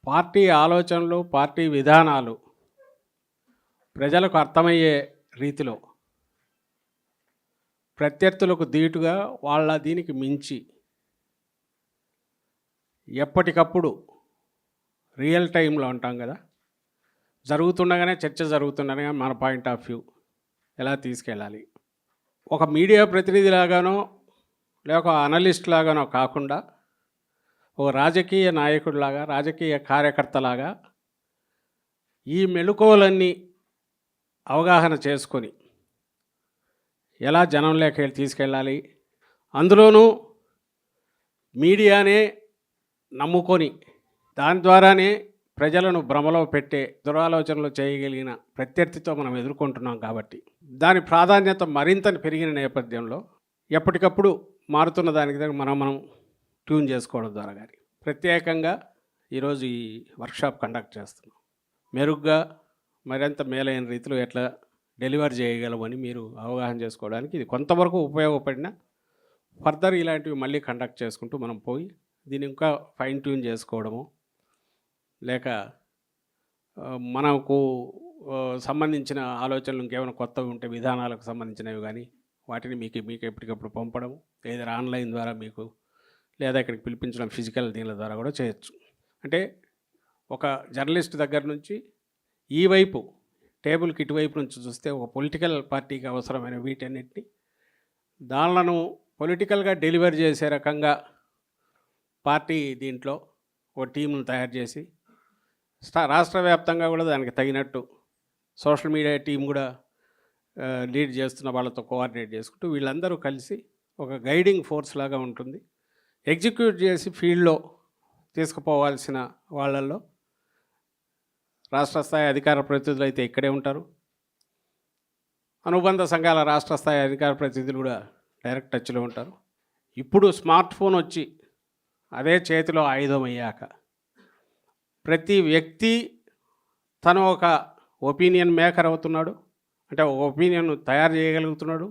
Party ఆలోచనలు, party విధానాలు ప్రజలకు అర్థమయ్యే రీతిలో ప్రత్యర్థులకు ధీటుగా వాళ్ళ దీనికి మించి ఎప్పటికప్పుడు రియల్ టైంలో అంటాం కదా, జరుగుతుండగానే చర్చ జరుగుతుండగానే మన పాయింట్ ఆఫ్ వ్యూ ఎలా తీసుకెళ్ళాలి, ఒక మీడియా ప్రతినిధి లాగానో లేక ఒక అనలిస్ట్ లాగానో కాకుండా ఒక రాజకీయ నాయకుడిలాగా, రాజకీయ కార్యకర్తలాగా ఈ మెళుకువలన్నీ అవగాహన చేసుకొని ఎలా జనంలోకి తీసుకెళ్ళాలి, అందులోనూ మీడియానే నమ్ముకొని దాని ద్వారానే ప్రజలను భ్రమలో పెట్టే దురాలోచనలు చేయగలిగిన ప్రత్యర్థితో మనం ఎదుర్కొంటున్నాం. కాబట్టి దాని ప్రాధాన్యత మరింత పెరిగిన నేపథ్యంలో ఎప్పటికప్పుడు మారుతున్న దానికి మనం ట్యూన్ చేసుకోవడం ద్వారా కానీ ప్రత్యేకంగా ఈరోజు ఈ వర్క్షాప్ కండక్ట్ చేస్తున్నాం. మెరుగ్గా మరింత మేలైన రీతిలో ఎట్లా డెలివర్ చేయగలమని మీరు అవగాహన చేసుకోవడానికి ఇది కొంతవరకు ఉపయోగపడిన ఫర్దర్ ఇలాంటివి మళ్ళీ కండక్ట్ చేసుకుంటూ మనం పోయి దీన్ని ఇంకా ఫైన్ ట్యూన్ చేసుకోవడము, లేక మనకు సంబంధించిన ఆలోచనలు ఇంకేమైనా కొత్తవి ఉంటే విధానాలకు సంబంధించినవి కానీ వాటిని మీకు ఎప్పటికప్పుడు పంపడం, లేదా ఆన్లైన్ ద్వారా మీకు లేదా ఇక్కడికి పిలిపించడం ఫిజికల్ దీనిల ద్వారా కూడా చేయొచ్చు. అంటే ఒక జర్నలిస్ట్ దగ్గర నుంచి ఈ వైపు టేబుల్కి ఇటువైపు నుంచి చూస్తే ఒక పొలిటికల్ పార్టీకి అవసరమైన వీటన్నిటిని దానిలను పొలిటికల్గా డెలివర్ చేసే రకంగా పార్టీ దీంట్లో ఒక టీంను తయారు చేసి రాష్ట్ర వ్యాప్తంగా కూడా దానికి తగినట్టు సోషల్ మీడియా టీం కూడా లీడ్ చేస్తున్న వాళ్ళతో కోఆర్డినేట్ చేసుకుంటూ వీళ్ళందరూ కలిసి ఒక గైడింగ్ ఫోర్స్ లాగా ఉంటుంది. ఎగ్జిక్యూట్ చేసి ఫీల్డ్లో తీసుకుపోవాల్సిన వాళ్ళల్లో రాష్ట్ర స్థాయి అధికార ప్రతినిధులు అయితే ఇక్కడే ఉంటారు, అనుబంధ సంఘాల రాష్ట్ర స్థాయి అధికార ప్రతినిధులు కూడా డైరెక్ట్ టచ్లో ఉంటారు. ఇప్పుడు స్మార్ట్ ఫోన్ వచ్చి అదే చేతిలో ఆయుధం అయ్యాక ప్రతి వ్యక్తి తను ఒక ఒపీనియన్ మేకర్ అవుతున్నాడు. అంటే ఒక ఒపీనియన్ తయారు చేయగలుగుతున్నాడు,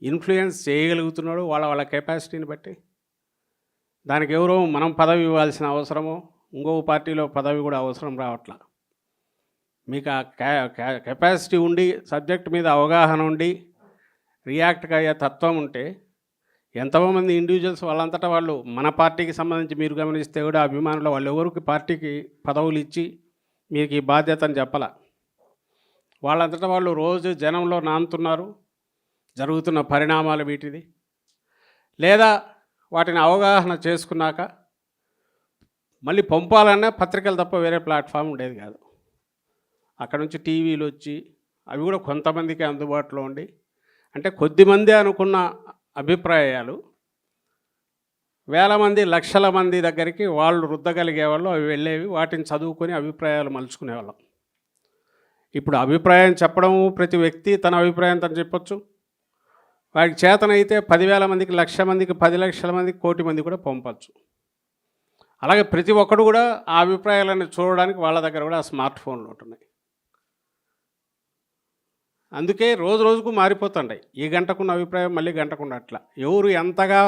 ఇన్ఫ్లుయెన్స్ చేయగలుగుతున్నాడు వాళ్ళ కెపాసిటీని బట్టి. దానికి ఎవరో మనం పదవి ఇవ్వాల్సిన అవసరమో ఇంకో పార్టీలో పదవి కూడా అవసరం రావట్లా. మీకు ఆ కెపాసిటీ ఉండి సబ్జెక్ట్ మీద అవగాహన ఉండి రియాక్ట్ అయ్యే తత్వం ఉంటే ఎంతోమంది ఇండివిజువల్స్ వాళ్ళంతటా వాళ్ళు మన పార్టీకి సంబంధించి మీరు గమనిస్తే కూడా అభిమానులు వాళ్ళు ఎవరికి పార్టీకి పదవులు ఇచ్చి మీకు ఈ బాధ్యతని చెప్పాల, వాళ్ళంతటా వాళ్ళు రోజు జనంలో నానుతున్నారు. జరుగుతున్న పరిణామాలు వీటిది, లేదా వాటిని అవగాహన చేసుకున్నాక మళ్ళీ పంపాలన్నా పత్రికలు తప్ప వేరే ప్లాట్ఫామ్ ఉండేది కాదు. అక్కడ నుంచి టీవీలు వచ్చి అవి కూడా కొంతమందికి అందుబాటులో ఉండి, అంటే కొద్దిమంది అనుకున్న అభిప్రాయాలు వేల మంది లక్షల మంది దగ్గరికి వాళ్ళు రుద్దగలిగేవాళ్ళు, అవి వెళ్ళేవి, వాటిని చదువుకొని అభిప్రాయాలు మలుచుకునేవాళ్ళం. ఇప్పుడు అభిప్రాయం చెప్పడము ప్రతి వ్యక్తి తన అభిప్రాయం తను చెప్పొచ్చు. వాడికి చేతనైతే 10,000 మందికి, 1,00,000 మందికి, 10 లక్షల మందికి, 1,00,00,000 మంది కూడా పంపచ్చు. అలాగే ప్రతి ఒక్కడు కూడా ఆ అభిప్రాయాలను చూడడానికి వాళ్ళ దగ్గర కూడా ఆ స్మార్ట్ ఫోన్లు ఉంటున్నాయి. అందుకే రోజు రోజుకు మారిపోతుంటాయి. ఈ గంటకున్న అభిప్రాయం మళ్ళీ గంటకున్న అట్లా ఎవరు ఎంతగా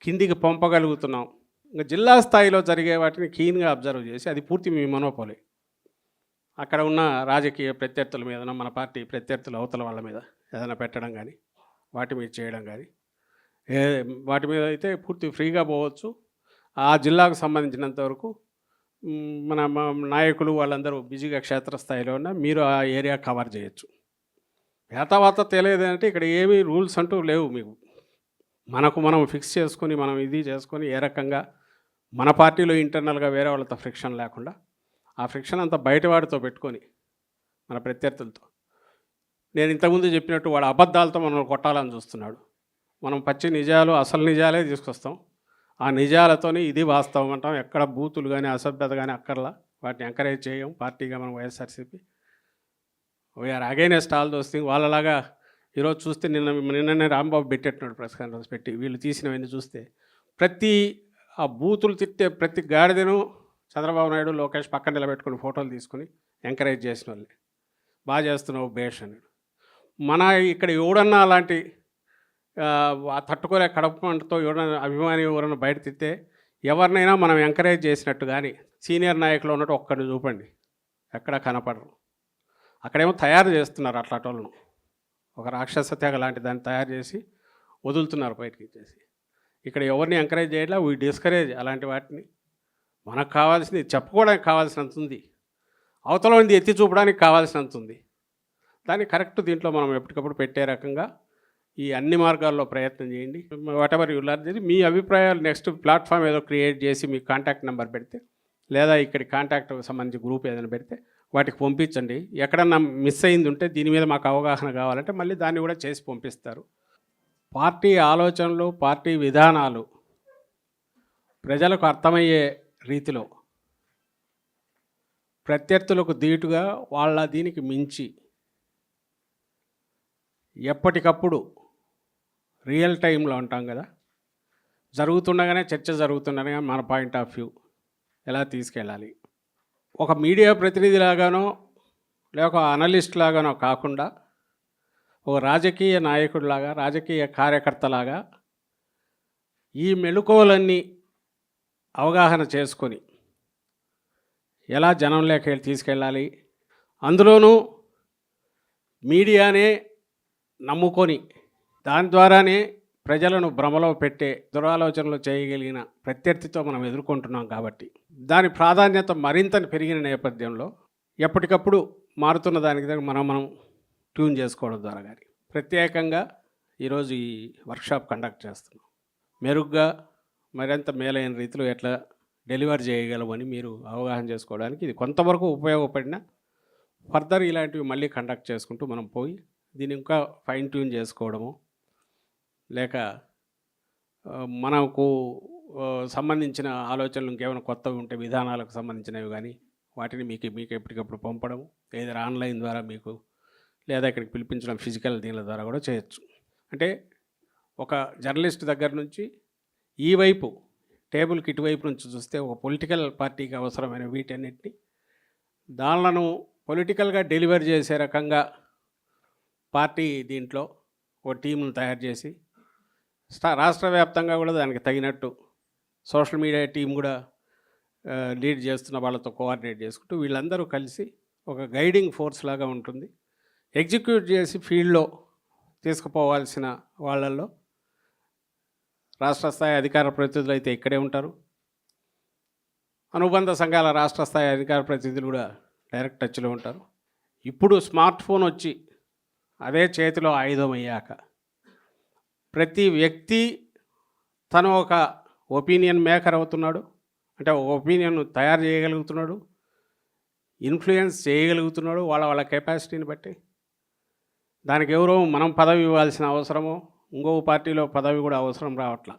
కిందికి పంపగలుగుతున్నాం. ఇంకా జిల్లా స్థాయిలో జరిగే వాటిని కీన్గా అబ్జర్వ్ చేసి అది పూర్తి మీ మనోపోలే. అక్కడ ఉన్న రాజకీయ ప్రత్యర్థుల మీద, మన పార్టీ ప్రత్యర్థుల అవతల వాళ్ళ మీద ఏదైనా పెట్టడం కానీ వాటి మీద చేయడం కానీ వాటి మీద అయితే పూర్తి ఫ్రీగా పోవచ్చు. ఆ జిల్లాకు సంబంధించినంత వరకు మన నాయకులు వాళ్ళందరూ బిజీగా క్షేత్రస్థాయిలో ఉన్న మీరు ఆ ఏరియా కవర్ చేయొచ్చు. వేతవాత తెలియదంటే ఇక్కడ ఏమీ రూల్స్ అంటూ లేవు. మీకు మనం ఫిక్స్ చేసుకొని మనం ఇది చేసుకొని ఏ రకంగా మన పార్టీలో ఇంటర్నల్గా వేరే వాళ్ళతో ఫ్రిక్షన్ లేకుండా ఆ ఫ్రిక్షన్ అంతా బయటవాడితో పెట్టుకొని మన ప్రత్యర్థులతో, నేను ఇంతకుముందు చెప్పినట్టు వాడు అబద్ధాలతో మనం కొట్టాలని చూస్తున్నాడు. మనం పచ్చి నిజాలు, అసలు నిజాలే తీసుకొస్తాం. ఆ నిజాలతోనే ఇది వాస్తవం అంటాం. ఎక్కడ బూతులు కానీ అసభ్యత కానీ అక్కర్లా, వాటిని ఎంకరేజ్ చేయం. పార్టీగా మనం YSRCP we're against all those thing. వాళ్ళలాగా ఈరోజు చూస్తే నిన్ననే రాంబాబు పెట్టేట్టున్నాడు ప్రెస్ కాన్ఫరెన్స్ పెట్టి, వీళ్ళు తీసినవన్నీ చూస్తే ప్రతి ఆ బూతులు తిట్టే ప్రతి గాడిదను చంద్రబాబు నాయుడు, లోకేష్ పక్కన నిలబెట్టుకుని ఫోటోలు తీసుకుని ఎంకరేజ్ చేసిన వాళ్ళే. బాగా చేస్తున్నావు బేష్ అని. మన ఇక్కడ ఎవడన్నా అలాంటి తట్టుకోలే కడప మంటతో ఎవరైనా అభిమాని ఎవరైనా బయట తిట్టే ఎవరినైనా మనం ఎంకరేజ్ చేసినట్టు కానీ సీనియర్ నాయకులు ఉన్నట్టు ఒక్కడిని చూపండి, ఎక్కడ కనపడరు. అక్కడేమో తయారు చేస్తున్నారు అట్లాంటి వాళ్ళను, ఒక రాక్షస తెగ లాంటి దాన్ని తయారు చేసి వదులుతున్నారు బయటికి ఇచ్చేసి. ఇక్కడ ఎవరిని ఎంకరేజ్ చేయట్లా, వీ డిస్కరేజ్ అలాంటి వాటిని. మనకు కావాల్సింది చెప్పుకోవడానికి కావాల్సినంత ఉంది, అవతల ఉంది ఎత్తి చూపడానికి కావాల్సినంత ఉంది. దాన్ని కరెక్ట్ దీంట్లో మనం ఎప్పటికప్పుడు పెట్టే రకంగా ఈ అన్ని మార్గాల్లో ప్రయత్నం చేయండి. వాట్ ఎవర్ యూ లర్న్ చేసి మీ అభిప్రాయాలు నెక్స్ట్ ప్లాట్ఫామ్ ఏదో క్రియేట్ చేసి మీ కాంటాక్ట్ నెంబర్ పెడితే, లేదా ఇక్కడ కాంటాక్ట్ సంబంధించి గ్రూప్ ఏదైనా పెడితే వాటికి పంపించండి. ఎక్కడన్నా మిస్ అయింది ఉంటే దీని మీద మాకు అవగాహన కావాలంటే మళ్ళీ దాన్ని కూడా చేసి పంపిస్తారు. పార్టీ ఆలోచనలు, పార్టీ విధానాలు ప్రజలకు అర్థమయ్యే రీతిలో, ప్రత్యర్థులకు ధీటుగా వాళ్ళ దీనికి మించి ఎప్పటికప్పుడు రియల్ టైంలో ఉంటాం కదా, జరుగుతుండగానే చర్చ జరుగుతుండగానే మన పాయింట్ ఆఫ్ వ్యూ ఎలా తీసుకెళ్ళాలి, ఒక మీడియా ప్రతినిధి లాగానో లేక ఒక అనలిస్ట్ లాగానో కాకుండా ఒక రాజకీయ నాయకుడిలాగా, రాజకీయ కార్యకర్తలాగా ఈ మెళుకువలన్నీ అవగాహన చేసుకొని ఎలా జనంలోకి తీసుకెళ్ళాలి, అందులోనూ మీడియానే నమ్ముకొని దాని ద్వారానే ప్రజలను భ్రమలో పెట్టే దురాలోచనలు చేయగలిగిన ప్రత్యర్థితో మనం ఎదుర్కొంటున్నాం. కాబట్టి దాని ప్రాధాన్యత మరింత పెరిగిన నేపథ్యంలో ఎప్పటికప్పుడు మారుతున్న దానికి మనం ట్యూన్ చేసుకోవడం ద్వారా కానీ ప్రత్యేకంగా ఈరోజు ఈ వర్క్షాప్ కండక్ట్ చేస్తున్నాం. మెరుగ్గా మరింత మేలైన రీతిలో ఎట్లా డెలివర్ చేయగలమని మీరు అవగాహన చేసుకోవడానికి ఇది కొంతవరకు ఉపయోగపడిన, ఫర్దర్ ఇలాంటివి మళ్ళీ కండక్ట్ చేసుకుంటూ మనం పోయి దీన్ని ఇంకా ఫైన్ ట్యూన్ చేసుకోవడము, లేక మనకు సంబంధించిన ఆలోచనలు ఇంకేమైనా కొత్తవి ఉంటే విధానాలకు సంబంధించినవి కానీ వాటిని మీకు ఎప్పటికప్పుడు పంపడం, ఏదైనా ఆన్లైన్ ద్వారా మీకు, లేదా ఇక్కడికి పిలిపించడం ఫిజికల్ దీనిల ద్వారా కూడా చేయొచ్చు. అంటే ఒక జర్నలిస్ట్ దగ్గర నుంచి ఈ వైపు టేబుల్కి ఇటువైపు నుంచి చూస్తే ఒక పొలిటికల్ పార్టీకి అవసరమైన వీటన్నిటిని దానిలను పొలిటికల్గా డెలివర్ చేసే రకంగా పార్టీ దీంట్లో ఒక టీంను తయారు చేసి రాష్ట్ర వ్యాప్తంగా కూడా దానికి తగినట్టు సోషల్ మీడియా టీం కూడా లీడ్ చేస్తున్న వాళ్ళతో కోఆర్డినేట్ చేసుకుంటూ వీళ్ళందరూ కలిసి ఒక గైడింగ్ ఫోర్స్ లాగా ఉంటుంది. ఎగ్జిక్యూట్ చేసి ఫీల్డ్లో తీసుకుపోవాల్సిన వాళ్ళల్లో రాష్ట్ర స్థాయి అధికార ప్రతినిధులు అయితే ఇక్కడే ఉంటారు, అనుబంధ సంఘాల రాష్ట్ర స్థాయి అధికార ప్రతినిధులు కూడా డైరెక్ట్ టచ్లో ఉంటారు. ఇప్పుడు స్మార్ట్ ఫోన్ వచ్చి అదే చేతిలో ఆయుధం అయ్యాక ప్రతి వ్యక్తి తను ఒక ఒపీనియన్ మేకర్ అవుతున్నాడు, అంటే ఒక ఒపీనియన్ తయారు చేయగలుగుతున్నాడు, ఇన్ఫ్లుయెన్స్ చేయగలుగుతున్నాడు వాళ్ళ కెపాసిటీని బట్టి. దానికి ఎవరో మనం పదవి ఇవ్వాల్సిన అవసరమో ఇంకో పార్టీలో పదవి కూడా అవసరం రావట్లా.